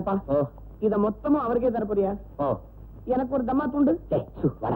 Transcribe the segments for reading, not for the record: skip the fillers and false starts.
ஏப்பா இத மொத்தமா அவருக்கே தரப்போறியா? எனக்கு ஒரு தம்மா துண்டு. வர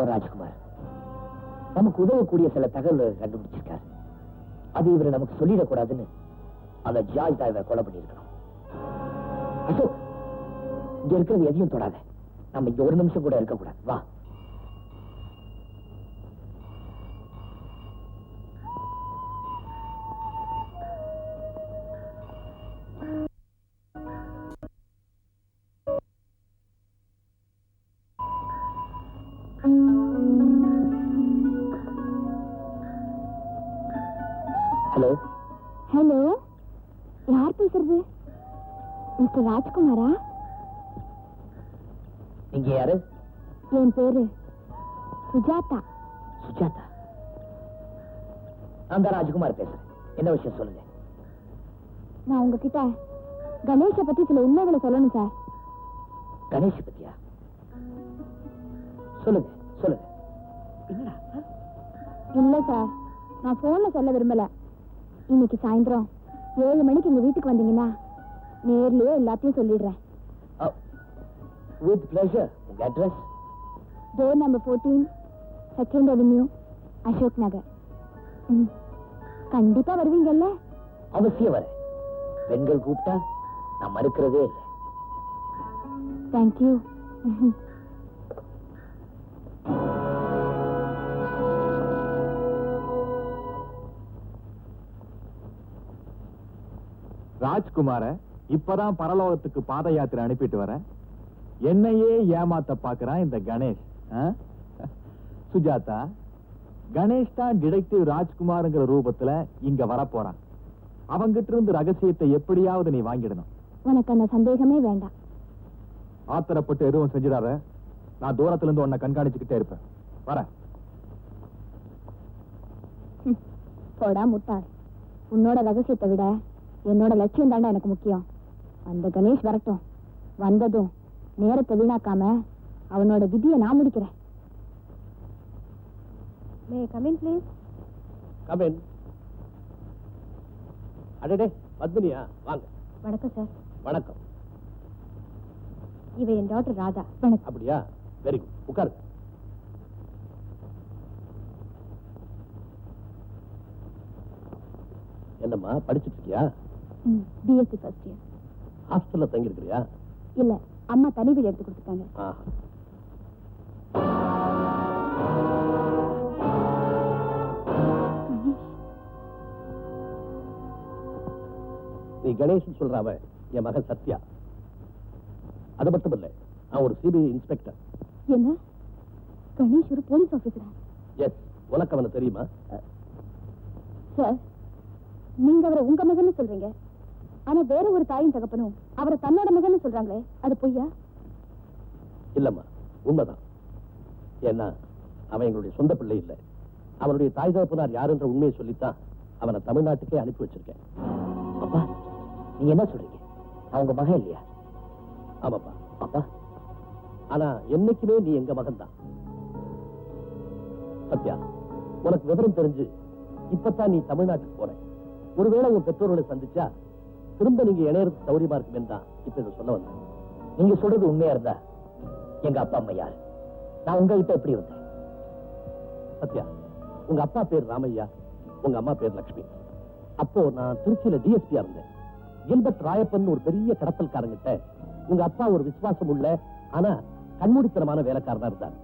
ராஜ்குமார் நமக்கு உதவக்கூடிய சில தகவல்களை கண்டுபிடிச்சிருக்காரு. அது இவரை நமக்கு சொல்லிடக்கூடாதுன்னு அந்த ஜார்ஜ் தான் இவரை கொலை பண்ணிருக்கணும். அசோக், இங்க இருக்கிறது எதையும் தொடாத. நம்ம இங்க ஒரு நிமிஷம் கூட இருக்கக்கூடாது. வா. ஹலோ ஹலோ, யார் பேசுறது? மிஸ்டர் ராஜ்குமாரா? நீங்க யாரு? என் பேரு சுஜாதா. சுஜாதா? நான் தான் ராஜ்குமார் பேசுறேன். என்ன விஷயம் சொல்லுங்க. நான் உங்ககிட்ட கணேஷ பத்தி சில உண்மைகளை சொல்லணும் சார். கணேஷ் பத்தியா? சொல்லுங்க சொல்லுங்க. இல்ல சார், நான் போன்ல சொல்ல விரும்பல. இன்னைக்கு சாயந்தரம் 7 மணிக்கு எங்க வீட்டுக்கு வந்தீங்கன்னா நேர்லயே எல்லாத்தையும் சொல்லிடுறேன். With pleasure. உங்க address? Door number 14, 2nd Avenue, Ashok Nagar. கண்டிப்பா வருவீங்கல்ல? அவசியம் வரேன். பெண்கள் கூப்பிட்டா நான் மறுக்கிறதே இல்லை. தேங்க்யூ. ராஜ்குமார இப்பதான் பரலோகத்துக்கு பாத யாத்திரை அனுப்பிட்டு வர என்னையே ஏமாத்த பாக்குறான் இந்த கணேஷ். சுஜாதா, கணேஷ் தான் டிடெக்டிவ் ராஜ்குமார்ங்கிற ரூபத்துல இங்க வரப்போறான். அவங்கிட்ட இருந்து ரகசியத்தை எப்படியாவது நீ வாங்கிடணும். உனக்கு அந்த சந்தேகமே வேண்டாம். ஆத்திரப்பட்டு எதுவும் செஞ்சிடாத. நான் தூரத்துல இருந்து உன்னை கண்காணிச்சுக்கிட்டே இருப்பேன். வர. போடா முட்டாள். உன்னோட ரகசியத்தை விட என்னோட லட்சியம் தாண்டா எனக்கு முக்கியம். அந்த கணேஷ் வரட்டும். வந்ததும் நேரத்தை வீணாக்காம அவனோட விதியை நான் முடிக்கிறேன். May come in please. Come in. அடடே, பத்மினியா, வாங்க. வணக்கம் சார். வணக்கம். இவ என் டாக்டர் ராதா. வணக்கம். அப்படியா? Very good. உட்காருங்க. என்னம்மா படிச்சுட்டு இருக்கியா? BSc first year. ஹாஸ்டல்ல தங்கி இருக்கிறியா? இல்ல, அம்மா தனி வீடு எடுத்து கொடுத்துட்டாங்க. நீ கணேஷ் சொல்றாவ என் மகன் சத்யா. அது மட்டும் இல்ல, நான் ஒரு சிபிஐ இன்ஸ்பெக்டர். என்ன? கணேஷ் ஒரு போலீஸ் ஆபீசரா? எஸ். உனக்கு அவனை தெரியுமா? சார், நீங்க அவரை உங்க மகன் சொல்றீங்க. ஆனா வேற ஒரு தாயும் தகப்பனும் அவரை தன்னோட மகன் சொல்றாங்களே, அது பொய்யா? இல்லம்மா, உண்மைதான். ஏன்னா அவன் எங்களுடைய சொந்த பிள்ளை இல்லை. அவனுடைய தாய் தகப்பனார் யாருன்ற உண்மையை சொல்லித்தான் அவனை தமிழ்நாட்டுக்கே அனுப்பி வச்சிருக்கேன். அப்பா, நீங்க என்ன சொல்றீங்க? அவங்க மகன் இல்லையா? ஆமாப்பா. அப்பா, ஆனா என்னைக்குமே நீ எங்க மகன் தான். சத்யா, உனக்கு விவரம் தெரிஞ்சு இப்பதான் நீ தமிழ்நாட்டுக்கு போற. ஒருவேளை உன் பெற்றோர்களை சந்திச்சா திரும்ப நீங்க இணையறது சௌரியமா இருக்குமே தான் இப்ப இதை சொல்ல வந்தேன். நீங்க சொல்றது உண்மையா இருந்தா எங்க அப்பா அம்மா யாரு? நான் உங்ககிட்ட எப்படி வந்தேன்? சத்யா, உங்க அப்பா பேர் ராமையா, உங்க அம்மா பேர் லட்சுமி. அப்போ நான் திருச்சியில டிஎஸ்பியா இருந்தேன். கில்பர்ட் ராயப்பன் ஒரு பெரிய கடத்தல்காரங்கிட்ட உங்க அப்பா ஒரு விசுவாசம் உள்ள ஆனா கண்மூடித்தனமான வேலைக்காரனா இருந்தார்.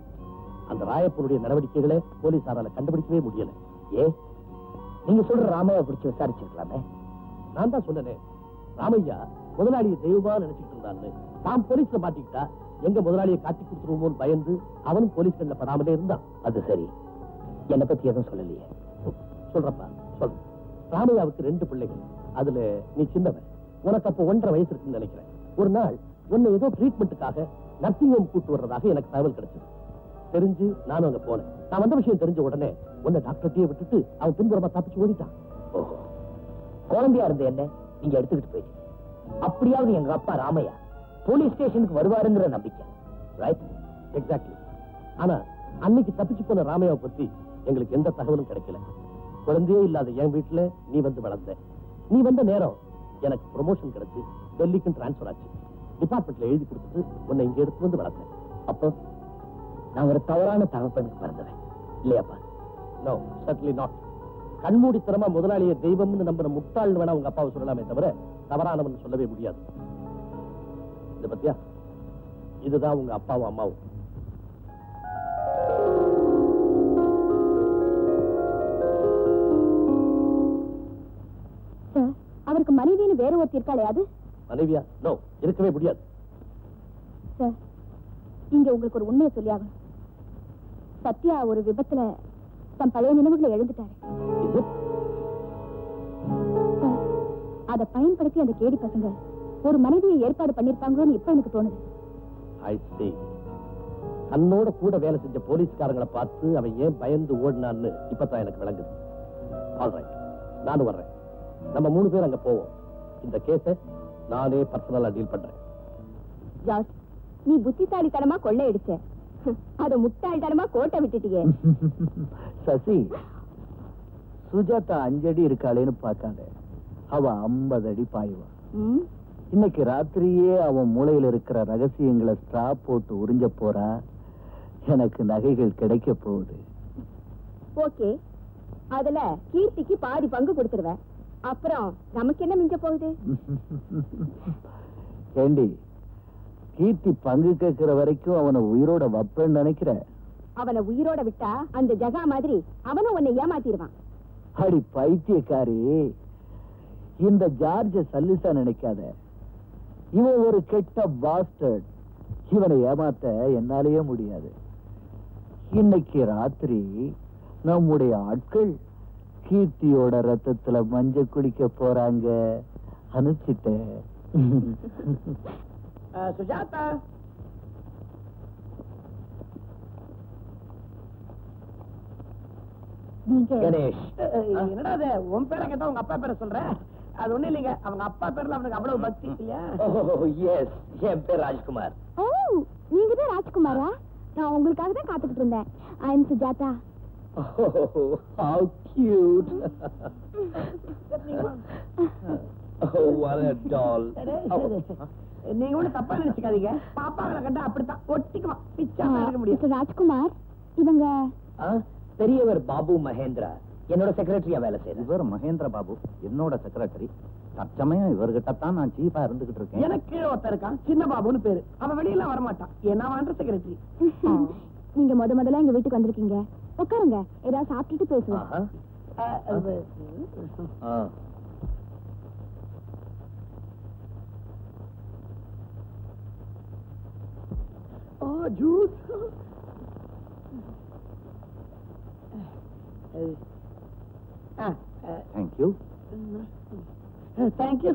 அந்த ராயப்பனுடைய நடவடிக்கைகளை போலீசாரால கண்டுபிடிக்கவே முடியல. நீங்க சொல்ற ராமையா பிடிச்சு விசாரிச்சிருக்கலாமே. நான் தான் சொன்னேன், ராமையா முதலாளியை தெய்வமா நினைச்சிட்டு இருந்தான்னு. தான் போலீஸ்ல மாட்டிக்கிட்டா எங்க முதலாளியை காட்டி கொடுத்துருவோமோன்னு பயந்து அவனும் போலீஸ் கண்ணில் படாமலே இருந்தான். அது சரி, என்னை பத்தி எதுவும் சொல்லலையே. சொல்றப்பா, சொல்ற. ராமையாவுக்கு 2 பிள்ளைகள். அதுல நீ சின்னவன், உனக்கு அப்போ 1.5 வயசு இருக்குன்னு நினைக்கிறேன். ஒரு நாள் உன்னை ஏதோ ட்ரீட்மெண்ட்டுக்காக நர்சிங் ஹோம் கூட்டு வர்றதாக எனக்கு தகவல் கிடைச்சது. தெரிஞ்சு நானும் அங்க போனேன். நான் வந்த விஷயம் தெரிஞ்ச உடனே உன்னை டாக்டர்கிட்டயே விட்டுட்டு அவன் பின்புறமா தப்பிச்சு ஓடிட்டான். ஓஹோ, குழந்தையா இருந்த என்ன நீங்க எடுத்துக்கிட்டு போயிட்டு, அப்படியாவது எங்க அப்பா ராமையா போலீஸ் ஸ்டேஷனுக்கு வருவாருங்கிற நம்பிக்கை. ரைட்? எக்ஸாக்ட்லி. ஆனா அன்னைக்கு தப்பிச்சு போன ராமையாவை பத்தி எங்களுக்கு எந்த தகவலும் கிடைக்கல. குழந்தையே இல்லாத என் வீட்டுல நீ வந்து வளர்ந்த. நீ வந்த நேரம் எனக்கு ப்ரொமோஷன் கிடைச்சு டெல்லிக்கும் டிரான்ஸ்பர் ஆச்சு. டிபார்ட்மெண்ட்ல எழுதி கொடுத்துட்டு உன்னை இங்க எடுத்து வந்து வளர்த்தேன். அப்போ நான் ஒரு தவறான தகப்பனுக்கு பிறந்தவன் இல்லையாப்பா? No, surely not. கண்மூடித்தனமா முதலாளியை தெய்வம்னு நம்பின முட்டாள் வேணா உங்க அப்பாவை சொல்லலாமே தவிர தவறானவன் சொல்லவே முடியாது. இத பத்தியா, இதுதான் உங்க அப்பாவும் அம்மாவும். அவருக்கு மனைவின்னு வேற ஒருத்தி இருக்காளே, அது மனைவியா? நோ, இருக்கவே முடியாது. சார், இங்க உங்களுக்கு ஒரு உண்மையை சொல்லியாகணும். சத்யா ஒரு விபத்துல தன் பழைய நினைவுகளை எழுந்துட்டாரு. சார், அதை பயன்படுத்தி அந்த கேடி பசங்க ஒரு மனைவியை ஏற்பாடு பண்ணிருப்பாங்கன்னு இப்ப எனக்கு தோணுது. I see. தன்னோட கூட வேலை செஞ்ச போலீஸ்காரங்களை பார்த்து அவன் ஏன் பயந்து ஓடினான்னு இப்பதான் எனக்கு விளங்குது. ஆல்ரைட், நானும் வர்றேன். நம்ம 3 பேர் அங்க போவோம். இந்த கேஸ நானே பர்சனலா டீல் பண்றேன். ஜார்ஜ், நீ புத்திசாலித்தனமா கொள்ளையடிச்ச, அத முட்டாள்தனமா கோட்டை விட்டுட்டியே. சசி, சுஜாதா 5 அடி இருக்காளேன்னு பார்க்காத, அவ 50 அடி பாயுவா. இன்னைக்கு ராத்திரியே அவன் மூளையில இருக்கிற ரகசியங்களை ஸ்ட்ரா போட்டு உறிஞ்ச போறா. எனக்கு நகைகள் கிடைக்க போகுது. ஓகே, அதுல கீர்த்திக்கு பாதி பங்கு கொடுத்துருவேன். அப்புறம் நமக்கு என்ன மிஞ்ச போகுது? ஏண்டி, கீர்த்தி பங்கு கேட்கிற வரைக்கும் அவனை உயிரோட வப்பேன்னு நினைக்கிற? அவனை உயிரோட விட்டா அந்த ஜகா மாதிரி அவனும் உன்னை ஏமாத்திடுவான். அடி பைத்தியக்காரி, இந்த ஜார்ஜ சல்லிசா நினைக்காத. இவன் ஒரு கெட்ட பாஸ்டர்ட். இவனை ஏமாத்த என்னாலேயே முடியாது. இன்னைக்கு ராத்திரி நம்முடைய ஆட்கள் கீர்த்தியோட ரத்தத்துல மஞ்சள் குடிக்க போறாங்க. அனுப்பிச்சிட்டேன். சுஜாதா, கணேஷ், என்னடா அது உன் பேரை கேட்டா உங்க அப்பா பேரை சொல்ற? அது ஒண்ணு இல்லைங்க, அவங்க அப்பா பேர்ல அவனுக்கு அவ்வளவு பக்தி இல்லையா? எஸ், என் பேர் ராஜ்குமார். ஓ, நீங்க தான் ராஜ்குமாரா? நான் உங்களுக்காக தான் காத்துக்கிட்டு இருந்தேன். I am Sujatha. How cute. Oh, what a doll. நீங்க ஒண்ணு தப்பா நினைச்சுக்காதீங்க. பாப்பாங்களை கண்டா அப்படித்தான் ஒட்டிக்குமா, பிச்சா இருக்க முடியும். மிஸ்டர் ராஜ்குமார், இவங்க பெரியவர் பாபு மகேந்திரா, என்னோட செக்ரட்டரியா வேலை செய்யற. இவர் மகேந்திர பாபு, என்னோட செக்ரட்டரி. தற்சமயம் இவர்கிட்டத்தான் நான் சீஃபா இருந்துகிட்டு இருக்கேன். எனக்கு ஒருத்தர் இருக்கான், சின்ன பாபுன்னு பேரு. அவன் வெளியில வரமாட்டான், ஏன்னா அவன் செக்ரட்டரி. நீங்க முதல்ல எங்க வீட்டுக்கு வந்திருக்கீங்க. உட்காருங்க, ஏதாவது சாப்பிட்டுட்டு பேசுவோம். ஜூஸ். தேங்க்யூ. தேங்க்யூ.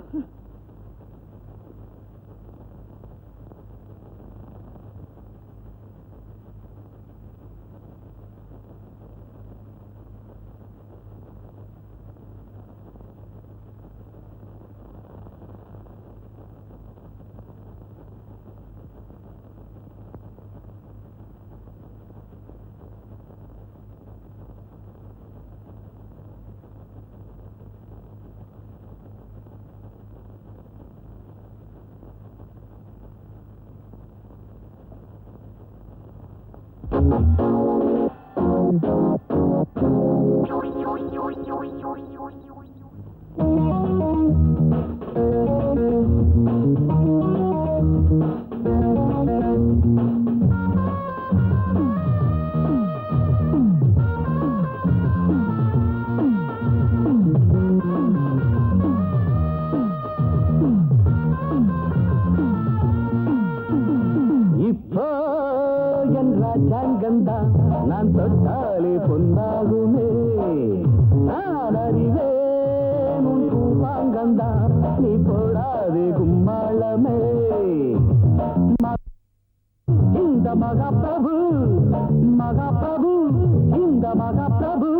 நான் தொட்டாலே பொன்னாகுமே, நான் அறிவே ராஜாங்கந்தான் நீ போடாதே கும்மாளமே இந்த மகாபிரபு இந்த மகாபிரபு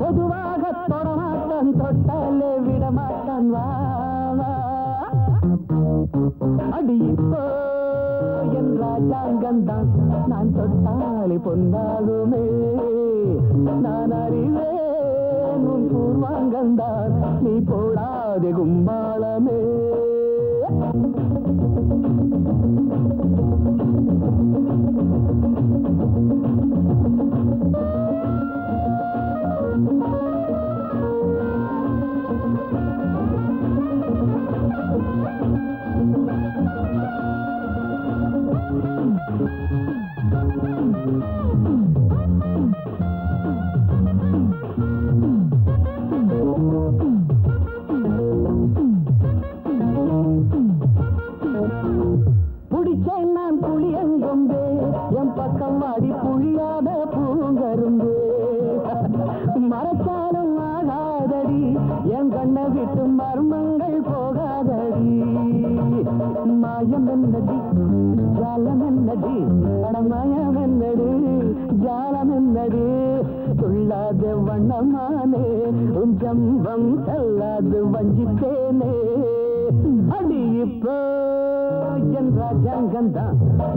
பொதுவாக தொடமாட்டான் தொட்டாலே விடமாட்டான் வா அடி இப்போ என் ராஜாங்கந்தான் நான் தொட்டாலே பொன்னாகுமே நான் அறிவேன் உன் பூர்வாங்கந்தான் நீ போடாதே கும்பாளமே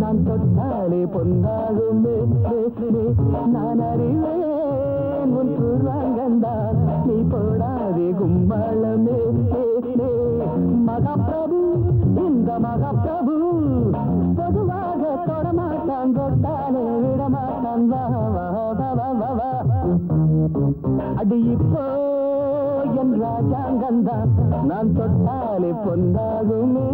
நான் தொட்டாலே பொன்னாகுமே நான் அறிவேன் உன் பூர்வாங்கந்தான் நீ போடாதே கும்பாளமே மகாபிரபு இந்த மகாபிரபு பொதுவாக தொடமாட்டான் தொட்டாலே விடமாட்டான் அடி இப்போ என் ராஜாங்கந்தான் நான் தொட்டாலே பொன்னாகுமே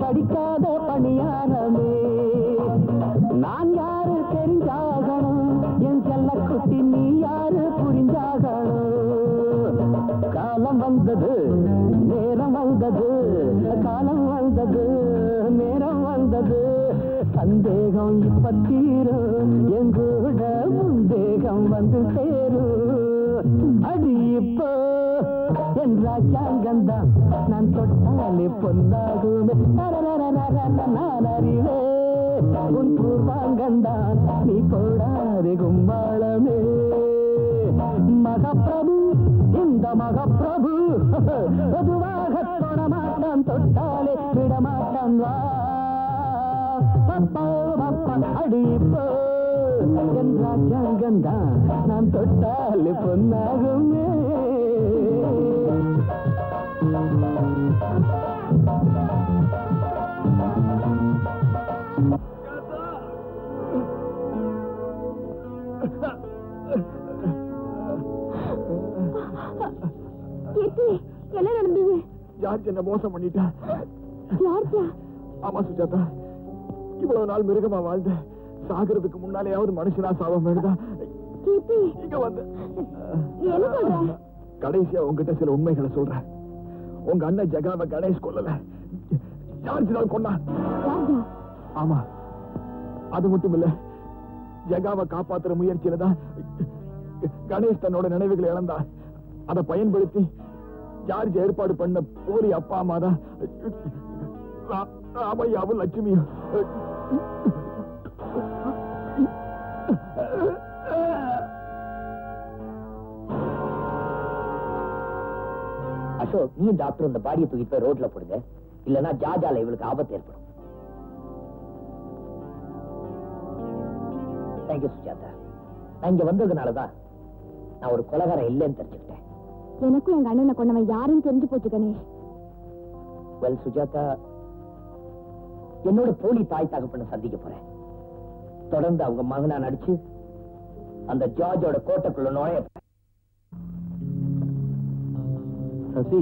கடிக்காத பணியாரமே நான் யாரு தெரிஞ்சாகணும் என் செல்ல குட்டி நீ யாரு புரிஞ்சாகணும் காலம் வந்தது நேரம் வந்தது காலம் வந்தது நேரம் வந்தது சந்தேகம் இப்ப தீரும் எங்கூட சந்தேகம் வந்து சேரும் அடி இப்போ என் ராஜாங்கந்தான் நான் தொட்டாலே பொன்னாகுமே நான் அறிவே உன் பூர்வாங்கந்தான் நீ போடாதே கும்பாளமே மகாபிரபு இந்த மகாபிரபு பொதுவாக தொடமாட்டான் தொட்டாலே விடமாட்டான் வா அடி இப்போ என் ராஜாங்கந்தான் நான் தொட்டாலே பொன்னாகுமே என்ன நடந்தது? ஜார்ஜ் என்ன மோசம் பண்ணிட்டா. ஜார்ஜா? ஆமா சுஜாதா, இவ்வளவு நாள் மிருகமா வாழ்ந்த சாகிறதுக்கு முன்னாலேயாவது மனுஷனா சாபம் வேணுதா இங்க வந்து என்ன சொல்ற? கடைசியா உங்ககிட்ட சில உண்மைகளை சொல்றேன். உங்க அண்ணன் ஜகாவை கணேஷ் கொல்லல, ஜார்ஜ் தான் கொண்டான். ஆமா, அது மட்டும் இல்ல, ஜகாவை காப்பாத்துற முயற்சியில தான் கணேஷ் தன்னோட நினைவுகளை இழந்தான். அதை பயன்படுத்தி ஜார்ஜ் ஏற்பாடு பண்ண போலி அப்பா அம்மா தான் ராமையாவும் லட்சுமியும். அசோக், நீ டாக்டர் இந்த பாடியை தூக்கிட்டு போய் ரோட்ல போடுங்க, இல்லன்னா ஜார்ஜால இவளுக்கு ஆபத்து ஏற்படும். தேங்க்யூ சுஜாதா. நான் இங்க வந்ததுனாலதான் நான் ஒரு கொலைகாரம் இல்லைன்னு தெரிஞ்சுக்கிட்டேன். எனக்கும் எங்க அண்ணனை கொண்டவன் யாருன்னு தெரிஞ்சு போச்சு கணேஷ். வெல் சுஜாதா, என்னோட போலி தாய் தகப்பனை சந்திக்க போறேன். தொடர்ந்து அவங்க மகனா நடிச்சு அந்த ஜார்ஜோட கோட்டைக்குள்ள நுழைய. சசி,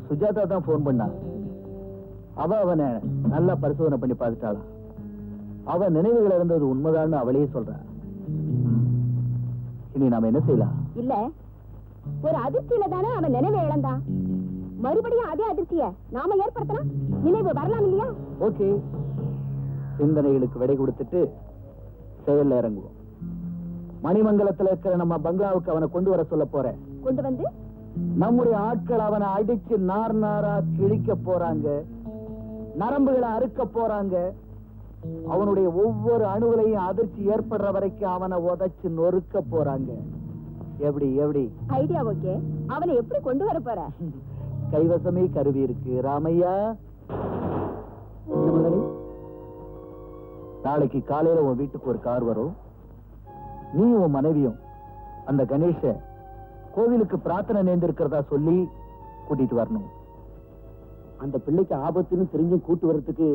சுஜாதா தான் போன் பண்ணா. அவனை நல்லா பரிசோதனை பண்ணி பார்த்துட்டாளா. அவன் நினைவுகள் இருந்தது உண்மைதான்னு அவளையே சொல்றா. இனி நாம என்ன செய்யலாம்? இல்ல, ஒரு அதிர்ச்சியில தானே அவன் நினைவை இழந்தான். மறுபடியும் அதே அதிர்ச்சிய நாம ஏற்படுத்தலாம். நினைவு வரலாம் இல்லையா? ஓகே, சிந்தனைகளுக்கு விடை கொடுத்துட்டு செயல்ல இறங்குவோம். மணிமங்கலத்துல இருக்கிற நம்ம பங்களாவுக்கு அவனை கொண்டு வர சொல்ல போறேன். கொண்டு வந்து நம்முடைய ஆட்கள் அவனை அடிச்சு நார் நாரா கிழிக்க போறாங்க, நரம்புகளை அறுக்க போறாங்க. அவனுடைய ஒவ்வொரு அணுவிலையும் அதிர்ச்சி ஏற்படுற வரைக்கும் அவனை உதைச்சு நொறுக்க போறாங்க. எப்படி எப்படி ஐடியா? ஓகே, அவனை எப்படி கொண்டு வர போற? கைவசமே கருவி இருக்கு ராமையா. நாளைக்கு காலையில உன் வீட்டுக்கு ஒரு கார் வரும். நீ உன் மனைவியும் அந்த கணேஷ கோவிலுக்கு பிரார்த்தனை நேர்ந்திருக்கிறதா சொல்லி கூட்டிட்டு வரணும். அந்த பிள்ளைக்கு ஆபத்துன்னு தெரிஞ்சும் கூட்டு வர்றதுக்கு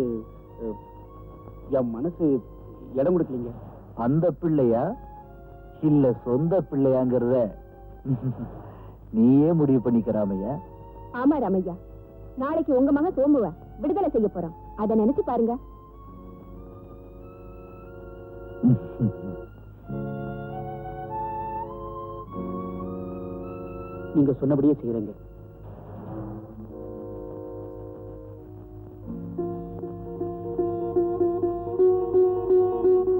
என் மனசு இடம் கொடுக்கலீங்க. அந்த பிள்ளையா இல்ல சொந்த பிள்ளையாங்கிறத நீயே முடிவு பண்ணிக்கிறாமையா? ஆமா ராமையா, நாளைக்கு உங்க மகன் சோமுவ விடுதலை செய்ய போறோம். அத நினைச்சு பாருங்க. நீங்க சொன்னபடியே செய்யறேங்க.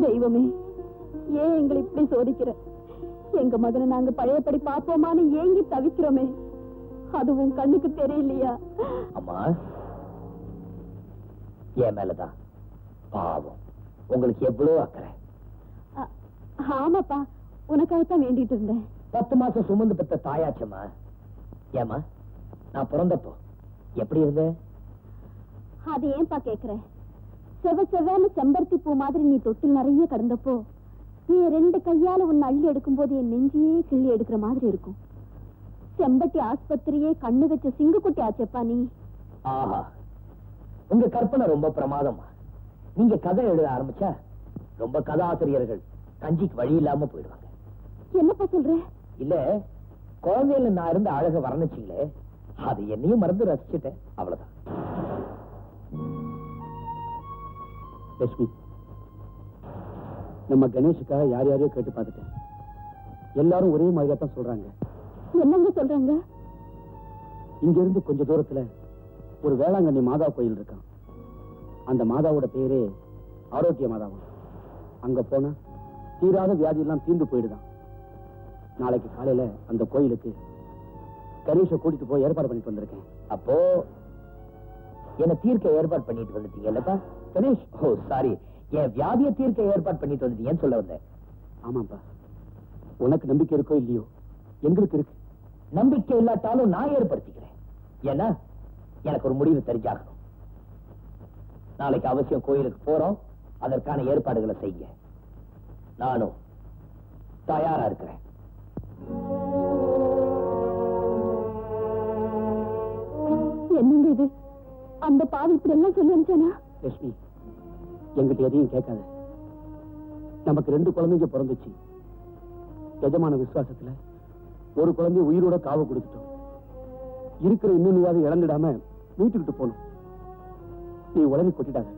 தெய்வமே, ஏன் எங்களை இப்படி சோதிக்கிற? எங்க மகனை நாங்க பழையபடி பாப்போமான்னு ஏங்கி தவிக்கிறோமே, அது உன் கண்ணுக்கு தெரியலையா? அம்மா, என் மேலதான் பாவம். உங்களுக்கு எவ்வளவு அக்கறை. ஆமாப்பா, உனக்காகத்தான் வேண்டிட்டு இருந்தேன். 10 மாசம் சுமந்து பெற்ற தாயாச்சம்மா. ஏமா, நான் பிறந்தப்போ எப்படி இருந்தேன்? அது ஏன்பா கேக்குற? செவ்வான்னு செம்பருத்தி பூ மாதிரி நீ தொட்டில் நிறைய கடந்தப்போ நீ 2 கையால உன்னை அள்ளி எடுக்கும் போது என் நெஞ்சியே கிள்ளி எடுக்கிற மாதிரி இருக்கும். செம்பட்டி ஆஸ்பத்திரியே கண்ணு வச்ச சிங்குக்குட்டி ஆச்சப்பா நீ. ஆஹா, உங்க கற்பனை ரொம்ப பிரமாதமா. நீங்க கதை எழுத ஆரம்பிச்சா ரொம்ப கதாசிரியர்கள் கஞ்சிக்கு வழி இல்லாம போயிடுவாங்க. என்னப்பா சொல்ற? இல்ல, குழந்தையில நான் இருந்த அழக வர்ணிச்சீங்களே, அது என்னையும் மறந்து ரசிச்சுட்டேன், அவ்வளவுதான். லட்சுமி, நம்ம கணேஷுக்காக யார் யாரையோ கேட்டு பார்த்துட்டேன். எல்லாரும் ஒரே மாதிரியா தான் சொல்றாங்க. என்னங்க சொல்றாங்க? இங்க இருந்து கொஞ்ச தூரத்துல ஒரு வேளாங்கண்ணி மாதா கோயில் இருக்கான். அந்த மாதாவோட பேரே ஆரோக்கிய மாதாவா. அங்க போனா தீராத வியாதி எல்லாம் தீர்ந்து போயிடுதான். நாளைக்கு காலையில அந்த கோயிலுக்கு கணேஷ கூட்டிட்டு போய் ஏற்பாடு பண்ணிட்டு வந்திருக்கேன். அப்போ என்ன தீர்க்க ஏற்பாடு பண்ணிட்டு வந்துட்டீங்க இல்லப்பா கணேஷ்? ஓ சாரி, என் வியாதியை தீர்க்க ஏற்பாடு பண்ணிட்டு வந்துட்டீங்கன்னு சொல்ல வந்தேன். ஆமாப்பா, உனக்கு நம்பிக்கை இருக்கோ இல்லையோ, எங்களுக்கு இருக்கு. நம்பிக்கை இல்லாட்டாலும் நான் ஏற்படுத்திக்கிறேன். ஏன்னா எனக்கு ஒரு முடிவு தெரிஞ்சாகணும். நாளைக்கு அவசியம் கோயிலுக்கு போறோம். அதற்கான ஏற்பாடுகளை செய்ய நானும் தயாரா இருக்கிறேன். என்னங்க இது? அந்த பாவி இப்படி எல்லாம் சொல்லி அனுப்பிச்சானா? லட்சுமி, எங்கிட்ட எதையும் கேட்காத. நமக்கு 2 குழந்தைங்க பிறந்துச்சு. எஜமான விசுவாசத்துல ஒரு குழந்தை உயிரோட காவு கொடுத்துட்டோம். இருக்கிற இன்னொன்னு இழந்துடாம வீட்டுக்கிட்டு போனோம். நீ உடனே கொட்டிடாத.